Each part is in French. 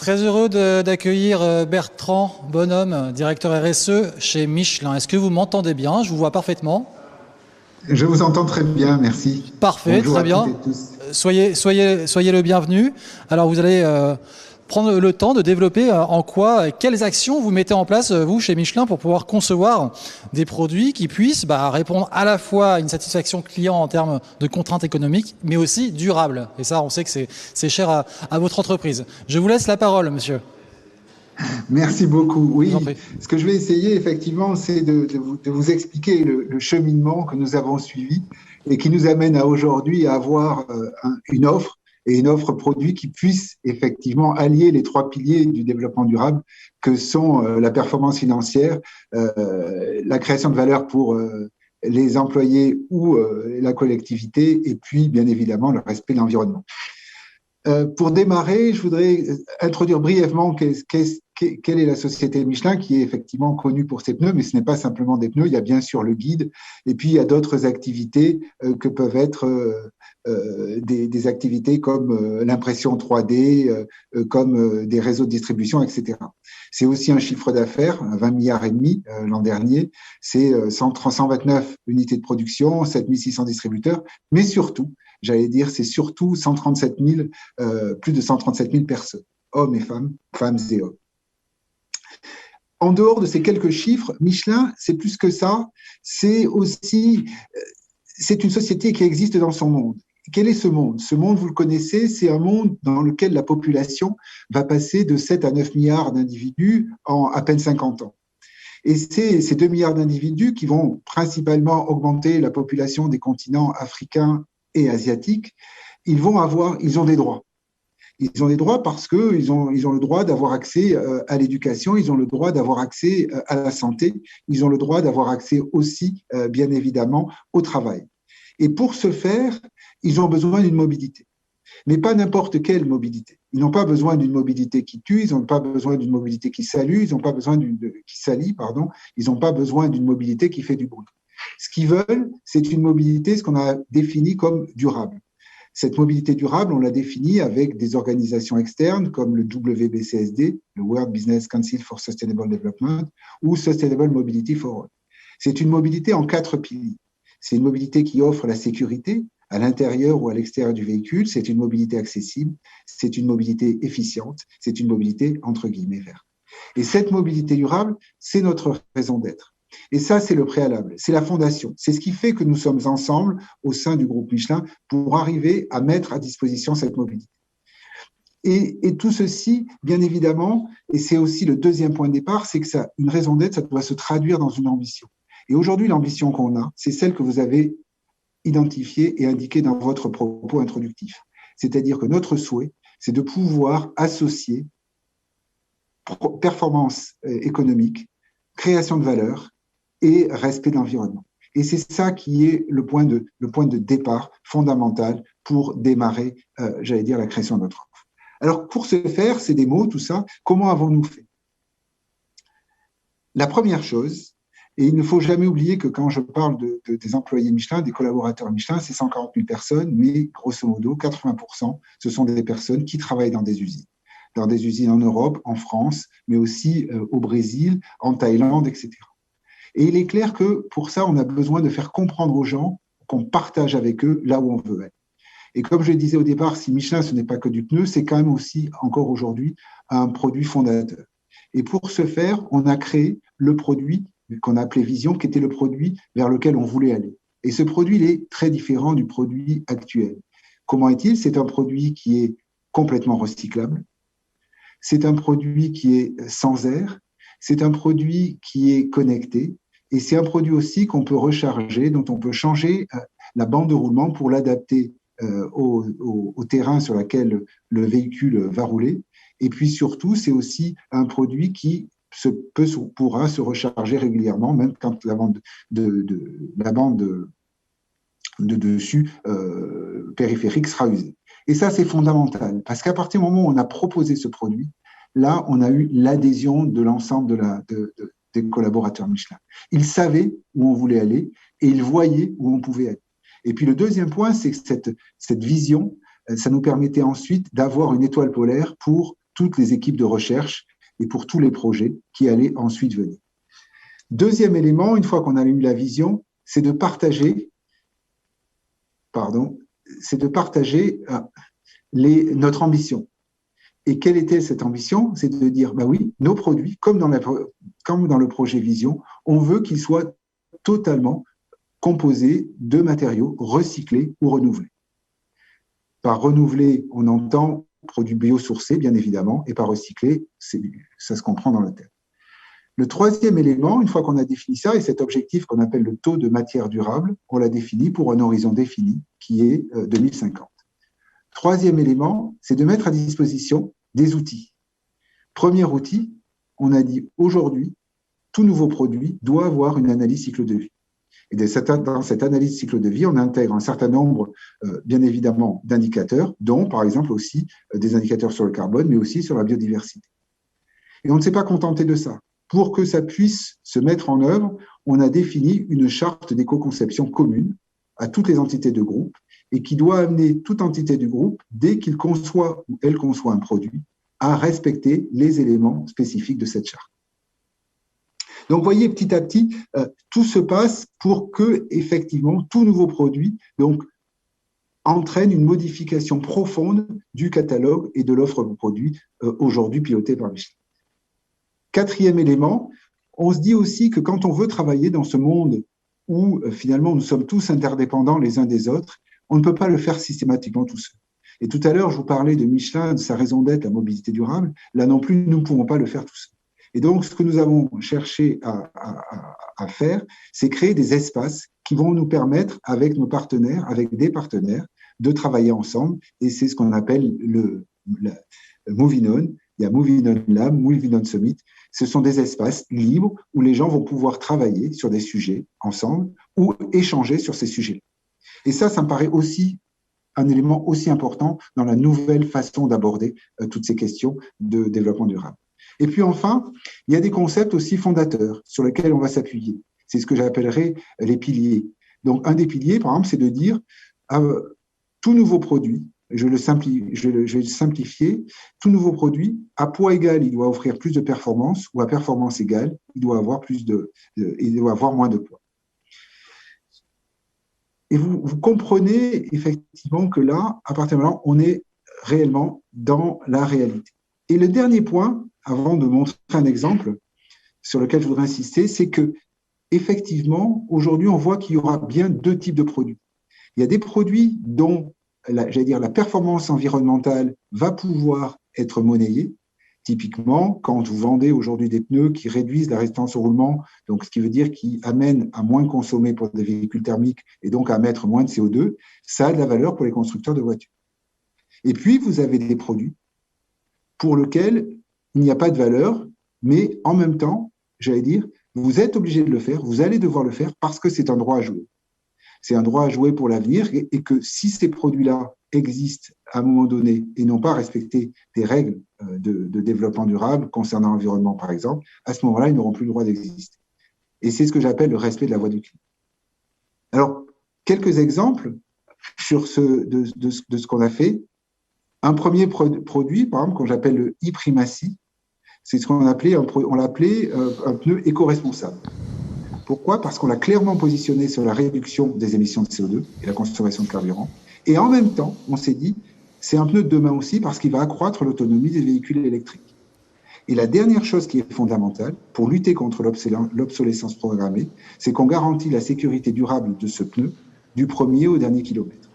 Très heureux d'accueillir Bertrand Bonhomme, directeur RSE chez Michelin. Est-ce que vous m'entendez bien? Je vous vois parfaitement. Je vous entends très bien, merci. Parfait, Bonjour très à toutes bien. et tous. Soyez le bienvenu. Alors vous allez prendre le temps de développer quelles actions vous mettez en place, vous, chez Michelin, pour pouvoir concevoir des produits qui puissent répondre à la fois à une satisfaction client en termes de contraintes économiques, mais aussi durables. Et ça, on sait que c'est cher à votre entreprise. Je vous laisse la parole, monsieur. Merci beaucoup. Je vous en Oui, prie. ce que je vais essayer effectivement, c'est de vous expliquer le cheminement que nous avons suivi et qui nous amène à aujourd'hui à avoir une offre et une offre produit qui puisse effectivement allier les trois piliers du développement durable que sont la performance financière, la création de valeur pour les employés ou la collectivité et puis bien évidemment le respect de l'environnement. Pour démarrer, je voudrais introduire brièvement quelle est la société Michelin, qui est effectivement connue pour ses pneus, mais ce n'est pas simplement des pneus, il y a bien sûr le guide, et puis il y a d'autres activités que peuvent être des activités comme l'impression 3D, comme des réseaux de distribution, etc. C'est aussi un chiffre d'affaires, 20 milliards et demi l'an dernier, c'est 129 unités de production, 7600 distributeurs, mais surtout, j'allais dire, c'est surtout 137 000, plus de 137 000 personnes, hommes et femmes, femmes et hommes. En dehors de ces quelques chiffres, Michelin, c'est plus que ça, c'est une société qui existe dans son monde. Quel est ce monde? Ce monde, vous le connaissez, c'est un monde dans lequel la population va passer de 7 à 9 milliards d'individus en à peine 50 ans. Et c'est ces 2 milliards d'individus qui vont principalement augmenter la population des continents africains et asiatiques. Ils ont des droits. Ils ont des droits parce qu'ils ont le droit d'avoir accès à l'éducation, ils ont le droit d'avoir accès à la santé, ils ont le droit d'avoir accès aussi, bien évidemment, au travail. Et pour ce faire, ils ont besoin d'une mobilité. Mais pas n'importe quelle mobilité. Ils n'ont pas besoin d'une mobilité qui tue, ils n'ont pas besoin d'une mobilité qui salue, ils n'ont pas besoin qui salit, pardon, ils n'ont pas besoin d'une mobilité qui fait du bruit. Ce qu'ils veulent, c'est une mobilité, ce qu'on a défini comme durable. Cette mobilité durable, on l'a définie avec des organisations externes comme le WBCSD, le World Business Council for Sustainable Development, ou Sustainable Mobility for All. C'est une mobilité en 4 piliers. C'est une mobilité qui offre la sécurité à l'intérieur ou à l'extérieur du véhicule. C'est une mobilité accessible. C'est une mobilité efficiente. C'est une mobilité entre guillemets verte. Et cette mobilité durable, c'est notre raison d'être. Et ça, c'est le préalable, c'est la fondation. C'est ce qui fait que nous sommes ensemble au sein du groupe Michelin pour arriver à mettre à disposition cette mobilité. Et tout ceci, bien évidemment, et c'est aussi le deuxième point de départ, c'est que une raison d'être, ça doit se traduire dans une ambition. Et aujourd'hui, l'ambition qu'on a, c'est celle que vous avez identifiée et indiquée dans votre propos introductif. C'est-à-dire que notre souhait, c'est de pouvoir associer performance économique, création de valeur et respect de l'environnement. Et c'est ça qui est le point de départ fondamental pour démarrer, j'allais dire, la création de notre offre. Alors, pour ce faire, c'est des mots, tout ça, comment avons-nous fait? La première chose, et il ne faut jamais oublier que quand je parle des employés Michelin, des collaborateurs Michelin, c'est 140 000 personnes, mais grosso modo, 80%, ce sont des personnes qui travaillent dans des usines en Europe, en France, mais aussi au Brésil, en Thaïlande, etc. Et il est clair que pour ça, on a besoin de faire comprendre aux gens qu'on partage avec eux là où on veut être. Et comme je le disais au départ, si Michelin, ce n'est pas que du pneu, c'est quand même aussi, encore aujourd'hui, un produit fondateur. Et pour ce faire, on a créé le produit qu'on a appelé Vision, qui était le produit vers lequel on voulait aller. Et ce produit, il est très différent du produit actuel. Comment est-il? C'est un produit qui est complètement recyclable. C'est un produit qui est sans air. C'est un produit qui est connecté. Et c'est un produit aussi qu'on peut recharger, dont on peut changer la bande de roulement pour l'adapter au terrain sur lequel le véhicule va rouler. Et puis surtout, c'est aussi un produit qui pourra se recharger régulièrement, même quand la bande de dessus périphérique sera usée. Et ça, c'est fondamental, parce qu'à partir du moment où on a proposé ce produit, là, on a eu l'adhésion de l'ensemble des collaborateurs Michelin. Ils savaient où on voulait aller et ils voyaient où on pouvait aller. Et puis le deuxième point, c'est que cette vision, ça nous permettait ensuite d'avoir une étoile polaire pour toutes les équipes de recherche et pour tous les projets qui allaient ensuite venir. Deuxième élément, une fois qu'on a eu la vision, c'est de partager notre ambition. Et quelle était cette ambition? C'est de dire, bah oui, nos produits, comme dans le projet Vision, on veut qu'ils soient totalement composés de matériaux recyclés ou renouvelés. Par renouveler, on entend produits biosourcés, bien évidemment, et par recyclé, ça se comprend dans le terme. Le troisième élément, une fois qu'on a défini ça, et cet objectif qu'on appelle le taux de matière durable, on l'a défini pour un horizon défini qui est 2050. Troisième élément, c'est de mettre à disposition des outils. Premier outil, on a dit aujourd'hui, tout nouveau produit doit avoir une analyse cycle de vie. Et dans cette analyse cycle de vie, on intègre un certain nombre, bien évidemment, d'indicateurs, dont, par exemple, aussi des indicateurs sur le carbone, mais aussi sur la biodiversité. Et on ne s'est pas contenté de ça. Pour que ça puisse se mettre en œuvre, on a défini une charte d'éco-conception commune à toutes les entités de groupe et qui doit amener toute entité du groupe, dès qu'il conçoit ou elle conçoit un produit, à respecter les éléments spécifiques de cette charte. Donc, vous voyez, petit à petit, tout se passe pour que, effectivement, tout nouveau produit entraîne une modification profonde du catalogue et de l'offre de produits aujourd'hui pilotée par Michelin. Quatrième élément, on se dit aussi que quand on veut travailler dans ce monde où finalement nous sommes tous interdépendants les uns des autres, on ne peut pas le faire systématiquement tout seul. Et tout à l'heure, je vous parlais de Michelin, de sa raison d'être, la mobilité durable. Là non plus, nous ne pouvons pas le faire tout seul. Et donc, ce que nous avons cherché à faire, c'est créer des espaces qui vont nous permettre, avec nos partenaires, avec des partenaires, de travailler ensemble. Et c'est ce qu'on appelle le Moving On. Il y a Moving On Lab, Moving On Summit. Ce sont des espaces libres où les gens vont pouvoir travailler sur des sujets ensemble ou échanger sur ces sujets. Et ça me paraît aussi un élément aussi important dans la nouvelle façon d'aborder toutes ces questions de développement durable. Et puis enfin, il y a des concepts aussi fondateurs sur lesquels on va s'appuyer. C'est ce que j'appellerais les piliers. Donc, un des piliers, par exemple, c'est de dire tout nouveau produit, je vais le simplifier, tout nouveau produit, à poids égal, il doit offrir plus de performance, ou à performance égale, il doit avoir moins de poids. Et vous comprenez effectivement que là, à partir de là, on est réellement dans la réalité. Et le dernier point, avant de montrer un exemple sur lequel je voudrais insister, c'est que effectivement, aujourd'hui, on voit qu'il y aura bien deux types de produits. Il y a des produits dont la performance environnementale va pouvoir être monnayée. Typiquement, quand vous vendez aujourd'hui des pneus qui réduisent la résistance au roulement, donc ce qui veut dire qui amène à moins consommer pour des véhicules thermiques et donc à mettre moins de CO2, ça a de la valeur pour les constructeurs de voitures. Et puis, vous avez des produits pour lesquels il n'y a pas de valeur, mais en même temps, j'allais dire, vous êtes obligé de le faire, vous allez devoir le faire parce que c'est un droit à jouer. C'est un droit à jouer pour l'avenir et que si ces produits-là existent à un moment donné et n'ont pas respecté des règles de développement durable concernant l'environnement, par exemple, à ce moment-là, ils n'auront plus le droit d'exister. Et c'est ce que j'appelle le respect de la voie du client. Alors, quelques exemples sur de ce qu'on a fait. Un premier produit, par exemple, qu'on j'appelle le e-primacy, c'est ce qu'on appelait, on l'appelait un pneu éco-responsable. Pourquoi? Parce qu'on l'a clairement positionné sur la réduction des émissions de CO2 et la consommation de carburant. Et en même temps, on s'est dit, c'est un pneu de demain aussi parce qu'il va accroître l'autonomie des véhicules électriques. Et la dernière chose qui est fondamentale pour lutter contre l'obsolescence programmée, c'est qu'on garantit la sécurité durable de ce pneu du premier au dernier kilomètre.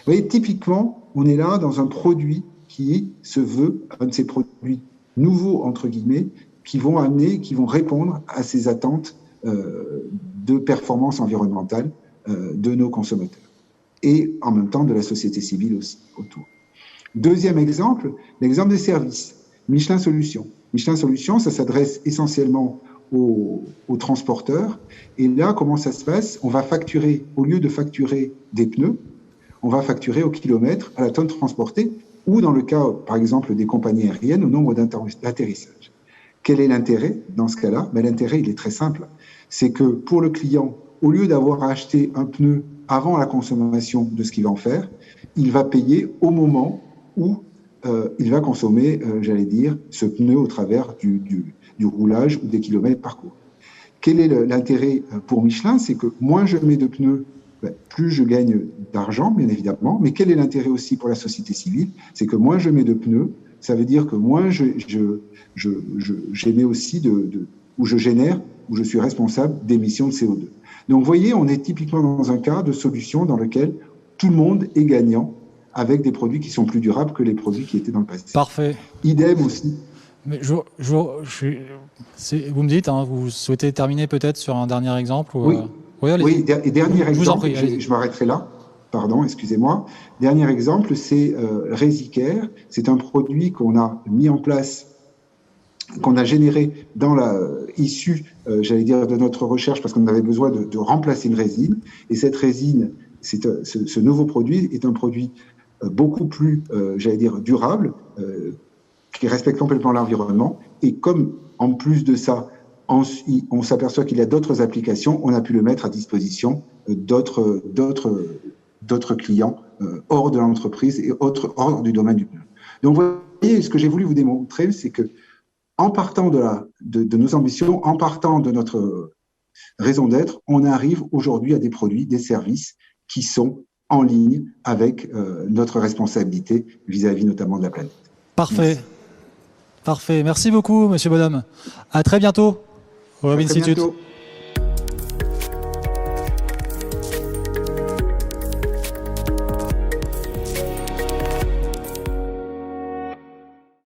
Vous voyez, typiquement, on est là dans un produit qui se veut un de ces produits nouveaux, entre guillemets, qui vont répondre à ces attentes de performance environnementale de nos consommateurs et en même temps de la société civile aussi autour. Deuxième exemple, l'exemple des services. Michelin Solutions. Michelin Solutions, ça s'adresse essentiellement aux transporteurs. Et là, comment ça se passe? On va facturer, au lieu de facturer des pneus, on va facturer au kilomètre, à la tonne transportée, ou dans le cas, par exemple, des compagnies aériennes, au nombre d'atterrissages. Quel est l'intérêt dans ce cas-là? Ben, l'intérêt, il est très simple. C'est que pour le client, au lieu d'avoir à acheter un pneu, avant la consommation de ce qu'il va en faire, il va payer au moment où, au moment où il va utiliser le pneu. Et ça, c'est un élément qui est très important. C'est que pour le client, au lieu d'avoir à acheter un pneu avant la consommation de ce qu'il va en faire, il va payer au moment où, au moment où il va utiliser le pneu. Et ça, c'est un élément qui est très important. C'est que pour le client, au lieu d'avoir à acheter un pneu avant la consommation de ce qu'il va en faire, il va payer au moment il va consommer, j'allais dire, ce pneu au travers du roulage ou des kilomètres parcourus. Quel est l'intérêt pour Michelin? C'est que moins je mets de pneus, plus je gagne d'argent, bien évidemment. Mais quel est l'intérêt aussi pour la société civile? C'est que moins je mets de pneus, ça veut dire que moins j'émets aussi ou je génère, ou je suis responsable d'émissions de CO2. Donc, vous voyez, on est typiquement dans un cas de solution dans lequel tout le monde est gagnant avec des produits qui sont plus durables que les produits qui étaient dans le passé. Parfait. Idem aussi. Mais vous me dites, hein, vous souhaitez terminer peut-être sur un dernier exemple ou, Oui. Oui, et dernier exemple, vous en prie, je m'arrêterai là. Pardon, excusez-moi. Dernier exemple, c'est Resicare. C'est un produit qu'on a mis en place, qu'on a généré issu, j'allais dire, de notre recherche, parce qu'on avait besoin de remplacer une résine. Et cette résine, ce nouveau produit est un produit beaucoup plus, j'allais dire, durable, qui respecte complètement l'environnement. Et comme, en plus de ça, on s'aperçoit qu'il y a d'autres applications, on a pu le mettre à disposition d'autres clients hors de l'entreprise et hors du domaine du pneu. Donc, vous voyez, ce que j'ai voulu vous démontrer, c'est que en partant de nos ambitions, en partant de notre raison d'être, on arrive aujourd'hui à des produits, des services qui sont en ligne avec notre responsabilité vis-à-vis notamment de la planète. Parfait. Merci. Parfait. Merci beaucoup, Monsieur Bonhomme. À très bientôt au Web Institute.